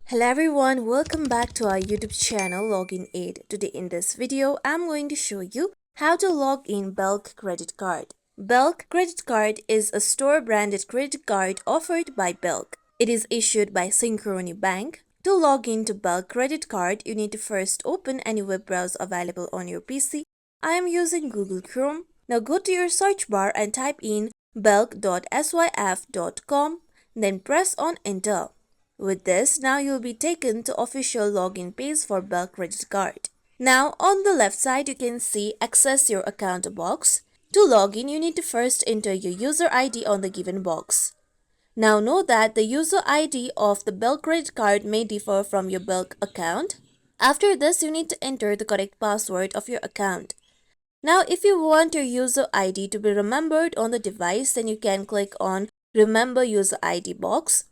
Hello everyone, welcome back to our YouTube channel Login Aid. Today in this video, I'm going to show you how to log in Belk credit card. Belk credit card is a store branded credit card offered by Belk. It is issued by Synchrony Bank. To log in to Belk credit card, you need to first open any web browser available on your PC. I am using Google Chrome. Now go to your search bar and type in belk.syf.com, then press on enter. With this, now you'll be taken to official login page for Belk credit card. Now on the left side you can see access your account box. To log in, you need to first enter your user ID on the given box. Now know that the user ID of the Belk credit card may differ from your Belk account. After this, you need to enter the correct password of your account. Now if you want your user ID to be remembered on the device, then you can click on Remember User ID box.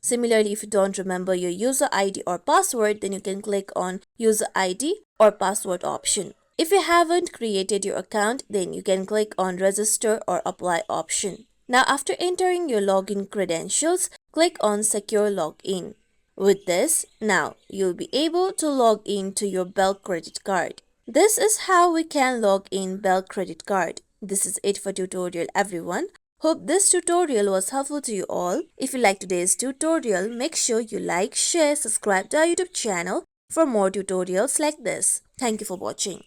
Similarly, if you don't remember your user ID or password, then you can click on User ID or Password option. If you haven't created your account, then you can click on Register or Apply option. Now, after entering your login credentials, click on Secure Login. With this, now you'll be able to log in to your Belk credit card. This is how we can log in Belk credit card. This is it for tutorial, everyone. Hope this tutorial was helpful to you all. If you like today's tutorial, make sure you like, share, subscribe to our YouTube channel for more tutorials like this. Thank you for watching.